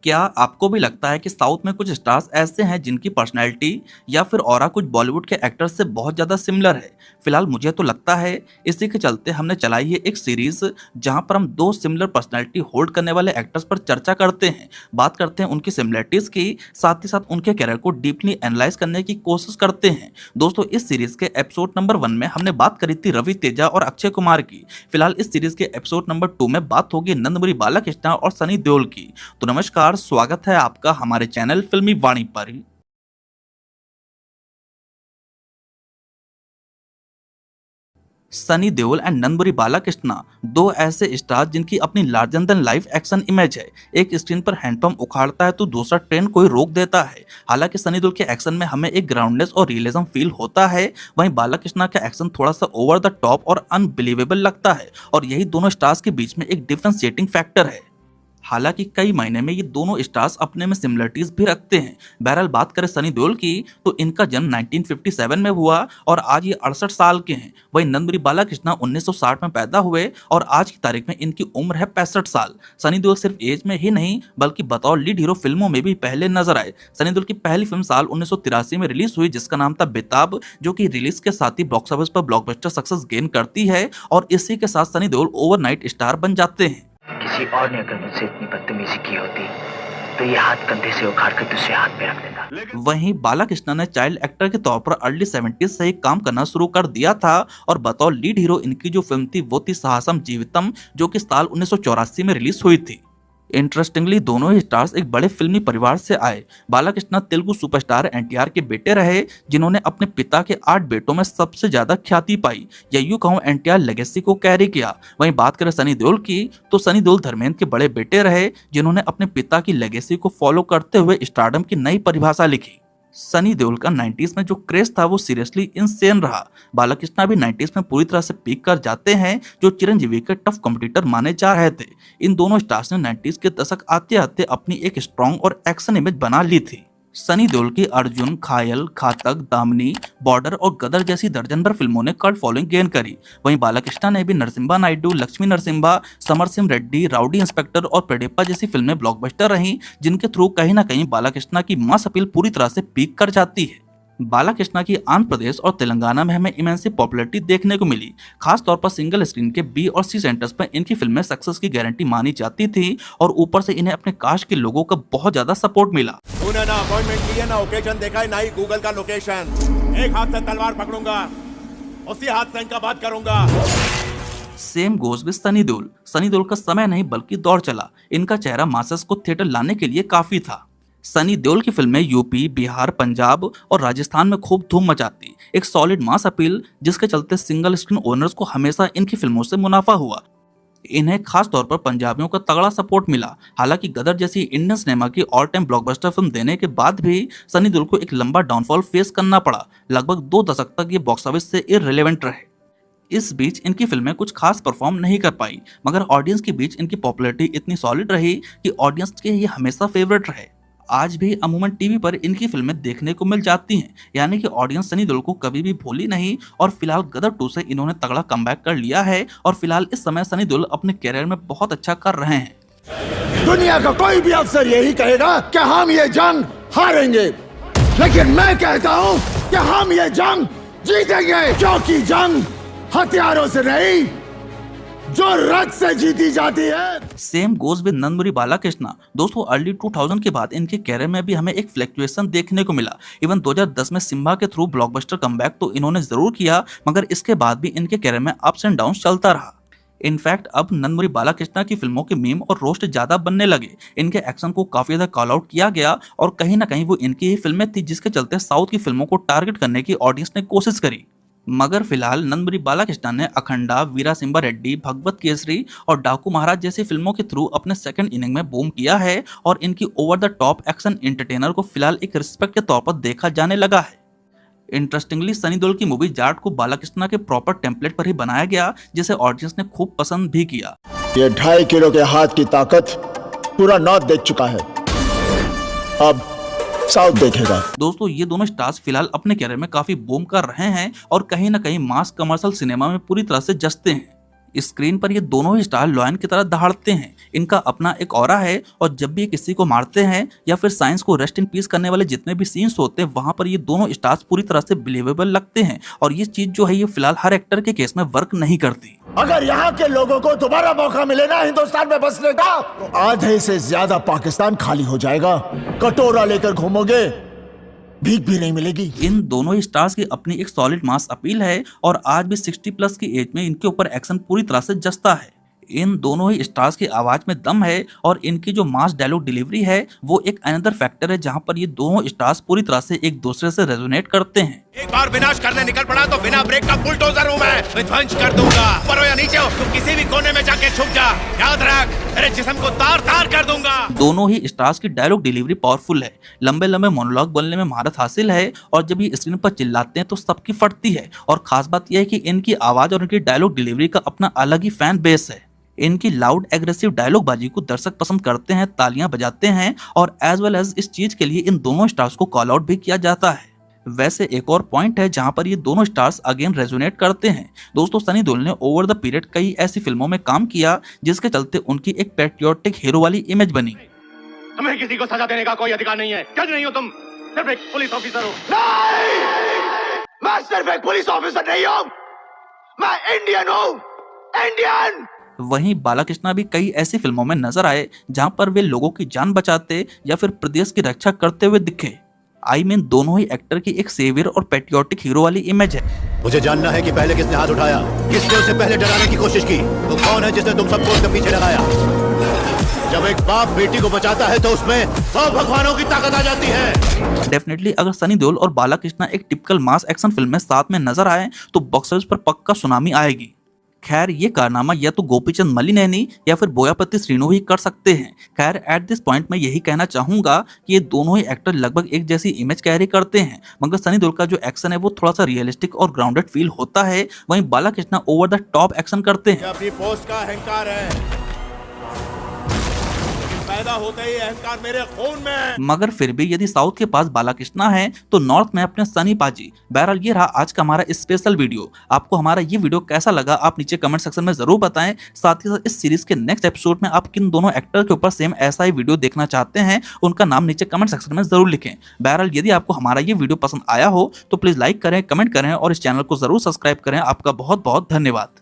क्या आपको भी लगता है कि साउथ में कुछ स्टार्स ऐसे हैं जिनकी पर्सनैलिटी या फिर ऑरा कुछ बॉलीवुड के एक्टर्स से बहुत ज़्यादा सिमिलर है? फिलहाल मुझे तो लगता है। इसी के चलते हमने चलाई है एक सीरीज जहां पर हम दो सिमिलर पर्सनैलिटी होल्ड करने वाले एक्टर्स पर चर्चा करते हैं, बात करते हैं उनकी सिमिलरिटीज की, साथ ही साथ उनके कैरियर को डीपली एनालाइज करने की कोशिश करते हैं। दोस्तों, इस सीरीज के एपिसोड नंबर 1 में हमने बात करी थी रवि तेजा और अक्षय कुमार की। फिलहाल इस सीरीज के एपिसोड नंबर 2 में बात होगी नंदमुरी बालाकृष्ण और सनी देओल की। तो नमस्कार, स्वागत है आपका हमारे चैनल फिल्मी वाणी पर। सनी देओल एंड नंदमुरी बालाकृष्ण दो ऐसे स्टार जिनकी अपनी larger than life action image है। एक स्क्रीन पर हैंडपंप उखाड़ता है तो दूसरा ट्रेन कोई रोक देता है। हालांकि सनी देओल के एक्शन में हमें एक ग्राउंडनेस और रियलिज्म फील होता है, वहीं बालाकृष्ण का एक्शन थोड़ा सा ओवर द टॉप और अनबिलीवेबल लगता है, और यही दोनों स्टार्स के बीच में एक डिफरेंशिएटिंग फैक्टर है। हालांकि कई मायने में ये दोनों स्टार्स अपने में सिमिलरिटीज भी रखते हैं। बहरहाल बात करें सनी देओल की, तो इनका जन्म 1957 में हुआ और आज ये 68 साल के हैं। वहीं नंदमुरी बालाकृष्ण 1960 में पैदा हुए और आज की तारीख में इनकी उम्र है 65 साल। सनी देओल सिर्फ एज में ही नहीं बल्कि बतौर लीड हीरो फिल्मों में भी पहले नजर आए। सनी देओल की पहली फिल्म साल 1983 में रिलीज हुई जिसका नाम था बेताब, जो कि रिलीज के साथ ही बॉक्स ऑफिस पर ब्लॉकबस्टर सक्सेस गेन करती है और इसी के साथ सनी देओल ओवरनाइट स्टार बन जाते हैं। किसी और ने अगर मुझसे इतनी बदतमीजी की होती तो ये हाथ कंधे से उखाड़ कर दूसरे हाथ में रख देता। वहीं बालाकृष्ण ने चाइल्ड एक्टर के तौर पर अर्ली 70s से ही काम करना शुरू कर दिया था और बतौर लीड हीरो इनकी जो फिल्म थी वो थी साहसम जीवितम, जो कि साल 1984 में रिलीज हुई थी। इंटरेस्टिंगली दोनों ही स्टार्स एक बड़े फिल्मी परिवार से आए। बालाकृष्ण तेलुगु सुपरस्टार एनटीआर के बेटे रहे, जिन्होंने अपने पिता के 8 बेटों में सबसे ज्यादा ख्याति पाई, या यूं कहूं एनटीआर लेगेसी को कैरी किया। वहीं बात करें सनी देओल की, तो सनी देओल धर्मेंद्र के बड़े बेटे रहे, जिन्होंने अपने पिता की लेगेसी को फॉलो करते हुए स्टारडम की नई परिभाषा लिखी। सनी देओल का 90s में जो क्रेज था वो सीरियसली इनसेन रहा। बालाकृष्ण भी 90s में पूरी तरह से पीक कर जाते हैं, जो चिरंजीवी के टफ कॉम्पिटिटर माने जा रहे थे। इन दोनों स्टार्स ने 90s के दशक आते आते अपनी एक स्ट्रॉन्ग और एक्शन इमेज बना ली थी। सनी देओल की अर्जुन, घायल, घातक, दामिनी, बॉर्डर और गदर जैसी दर्जन भर फिल्मों ने कल्ट फॉलोइंग गेन करी। वहीं बालाकृष्ण ने भी नरसिम्हा नायडू, लक्ष्मी नरसिम्हा, समरसिंह रेड्डी, राउडी इंस्पेक्टर और प्रेडेप्पा जैसी फिल्में ब्लॉकबस्टर रहीं, जिनके थ्रू कहीं ना कहीं बालाकृष्ण की मास अपील पूरी तरह से पीक कर जाती है। बालाकृष्ण की आंध्र प्रदेश और तेलंगाना में हमें इमेंसी पॉपुलैरिटी देखने को मिली। खास तौर पर सिंगल स्क्रीन के बी और सी सेंटर्स पर इनकी फिल्में सक्सेस की गारंटी मानी जाती थी और ऊपर से इन्हें अपने कास्ट के लोगों का बहुत ज्यादा सपोर्ट मिला। तूने ना अपॉइंटमेंट लिया ना ओकेजन देखा है ना ही गूगल का लोकेशन। एक हाथ से तलवार पकड़ूंगा, उसी हाथ से इनका बात करूंगा। Same goes with Sunny Deol. Sunny Deol का समय नहीं बल्कि दौर चला। इनका चेहरा मासेस को थिएटर लाने के लिए काफी था। सनी देओल की फिल्में यूपी, बिहार, पंजाब और राजस्थान में खूब धूम मचाती। एक सॉलिड मास अपील, जिसके चलते सिंगल स्क्रीन ओनर्स को हमेशा इनकी फिल्मों से मुनाफा हुआ। इन्हें खास तौर पर पंजाबियों का तगड़ा सपोर्ट मिला। हालांकि गदर जैसी इंडियन सिनेमा की ऑल टाइम ब्लॉकबस्टर फिल्म देने के बाद भी सनी देओल को एक लंबा डाउनफॉल फेस करना पड़ा। लगभग 2 दशक तक ये बॉक्स ऑफिस से इररिलेवेंट रहे। इस बीच इनकी फिल्में कुछ खास परफॉर्म नहीं कर पाई, मगर ऑडियंस के बीच इनकी पॉपुलैरिटी इतनी सॉलिड रही कि ऑडियंस के ये हमेशा फेवरेट रहे। आज भी अमूमन टीवी पर इनकी फिल्में देखने को मिल जाती हैं, यानी कि ऑडियंस सनी देओल को कभी भी भूली नहीं। और फिलहाल गदर 2 से इन्होंने तगड़ा कमबैक कर लिया है और फिलहाल इस समय सनी देओल अपने कैरियर में बहुत अच्छा कर रहे हैं। दुनिया का कोई भी अफसर यही कहेगा कि हम ये जंग हारेंगे, लेकिन मैं कहता हूं कि हम ये जंग जीतेंगे, क्योंकि जंग हथियारों से नहीं, जो रथ से जीती जाती है। Same goes with Nandamuri Balakrishna. दोस्तों, अर्ली 2000 के बाद इनके कैरियर में भी हमें एक फ्लक्चुएशन देखने को मिला। इवन 2010 में सिम्बा के थ्रू ब्लॉकबस्टर कमबैक तो इन्होंने जरूर किया, मगर इसके बाद भी इनके कैरियर में अप्स एंड डाउन चलता रहा। इनफैक्ट अब नंदमुरी बालाकृष्ण की फिल्मों के मीम और रोस्ट ज्यादा बनने लगे। इनके एक्शन को काफी ज्यादा कॉल आउट किया गया और कहीं ना कहीं वो इनकी ही फिल्में थी जिसके चलते साउथ की फिल्मों को टारगेट करने की ऑडियंस ने कोशिश करी। मगर फिलहाल नंदमुरी बालाकृष्ण ने अखंडा, वीरासिम्हा रेड्डी, भगवत केसरी और डाकू महाराज जैसी फिल्मों के थ्रू अपने सेकंड इनिंग में बूम किया है और इनकी over the top action entertainer को फिलहाल एक रिस्पेक्ट के तौर पर देखा जाने लगा है। इंटरेस्टिंगली सनी देओल की मूवी जाट को बालाकृष्ण के प्रॉपर टेम्पलेट पर ही बनाया गया, जिसे ऑडियंस ने खूब पसंद भी किया। ये 2.5 किलो के हाथ की ताकत पूरा नॉर्थ देख चुका है, अब साउथ देखेगा। दोस्तों, ये दोनों स्टार्स फिलहाल अपने कैरियर में काफी बूम कर रहे हैं और कहीं ना कहीं मास कमर्शियल सिनेमा में पूरी तरह से जसते हैं। स्क्रीन पर ये दोनों ही स्टार लॉयन की तरह दहाड़ते हैं। इनका अपना एक ऑरा है और जब भी ये किसी को मारते हैं या फिर साइंस को रेस्ट इन पीस करने वाले जितने भी सीन्स होते हैं वहां पर ये दोनों स्टार्स पूरी तरह से बिलीवेबल लगते हैं। और ये चीज जो है ये फिलहाल हर एक्टर के केस में वर्क नहीं करती। अगर यहाँ के लोगों को दोबारा मौका मिले ना हिंदुस्तान में बसने का, तो आधे से ज्यादा पाकिस्तान खाली हो जाएगा। कटोरा लेकर घूमोगे, भीख भी नहीं मिलेगी। इन दोनों ही स्टार्स की अपनी एक सॉलिड मास अपील है और आज भी 60+ की एज में इनके ऊपर एक्शन पूरी तरह से जचता है। इन दोनों ही स्टार्स की आवाज में दम है और इनकी जो मास डायलॉग डिलीवरी है वो एक अनदर फैक्टर है जहां पर ये दोनों स्टार्स पूरी तरह से एक दूसरे से रेजोनेट करते हैं। एक बार विनाश करने निकल पड़ा तो बिना ब्रेक का बुलडोजर हूँ मैं, विध्वंस कर दूंगा। ऊपर हो या नीचे हो, तू किसी भी कोने में जाके छुप जा, याद रख तेरे जिस्म को तार तार कर दूंगा। दोनों ही स्टार्स की डायलॉग डिलीवरी पावरफुल है, लंबे लंबे मोनोलॉग बोलने में महारत हासिल है और जब ये स्क्रीन पर चिल्लाते हैं तो सबकी फटती है। और खास बात यह है कि इनकी आवाज और इनकी डायलॉग डिलीवरी का अपना अलग ही फैन बेस है। इनकी लाउड एग्रेसिव डायलॉग बाजी को दर्शक पसंद करते हैं, तालियां बजाते हैं और एज वेल एज इस चीज के लिए इन दोनों स्टार्स को कॉल आउट भी किया जाता है। वैसे एक और पॉइंट है जहां पर ये दोनों स्टार्स अगेन रेजोनेट करते हैं। दोस्तों सनी देओल ने ओवर द पीरियड कई ऐसी फिल्मों में काम किया जिसके चलते उनकी एक पैट्रियोटिक हीरो वाली इमेज बनी। तुम्हें किसी को सजा देने का कोई अधिकार नहीं है, जज नहीं हो तुम, सिर्फ एक पुलिस ऑफिसर हो। नहीं, मैं सिर्फ एक पुलिस ऑफिसर नहीं हूँ, मैं इंडियन हूँ, इंडियन। वहीं बालाकृष्णा भी कई ऐसी फिल्मों में नजर आए जहां पर वे लोगों की जान बचाते या फिर प्रदेश की रक्षा करते हुए दिखे। आई मीन दोनों ही एक्टर की एक सेवियर और पैट्रियोटिक हीरो वाली इमेज है। मुझे जानना है कि पहले किसने हाथ उठाया, किसने उसे पहले डराने की कोशिश की, तो कौन है जिसने तुम सबको उसके पीछे लगाया। जब एक बाप बेटी को बचाता है तो उसमें 100 भगवानों की ताकत आ जाती है। डेफिनेटली अगर सनी देओल और बालाकृष्णा एक टिपिकल मास एक्शन फिल्म में साथ में नजर आए तो बॉक्स ऑफिस पर पक्का सुनामी आएगी। खैर ये कारनामा या तो गोपीचंद मलिनेनी या फिर बोयापति श्रीनु ही कर सकते हैं। खैर एट दिस पॉइंट मैं यही कहना चाहूंगा कि ये दोनों ही एक्टर लगभग एक जैसी इमेज कैरी करते हैं, मगर सनी देओल का जो एक्शन है वो थोड़ा सा रियलिस्टिक और ग्राउंडेड फील होता है, वहीं Balakrishna over the top action करते हैं। अपनी पोस्ट का अहंकार है, पैदा होते ही अहंकार मेरे खून में। मगर फिर भी यदि साउथ के पास बालाकृष्णा है तो नॉर्थ में अपने सनी पाजी। बहरहाल ये रहा आज का हमारा स्पेशल वीडियो। आपको हमारा ये वीडियो कैसा लगा आप नीचे कमेंट सेक्शन में जरूर बताएं। साथ ही साथ इस सीरीज के नेक्स्ट एपिसोड में आप किन दोनों एक्टर के ऊपर सेम ऐसा ही वीडियो देखना चाहते हैं उनका नाम नीचे कमेंट सेक्शन में जरूर लिखें। बहरहाल यदि आपको हमारा ये वीडियो पसंद आया हो तो प्लीज लाइक करें, कमेंट करें और इस चैनल को जरूर सब्सक्राइब करें। आपका बहुत बहुत धन्यवाद।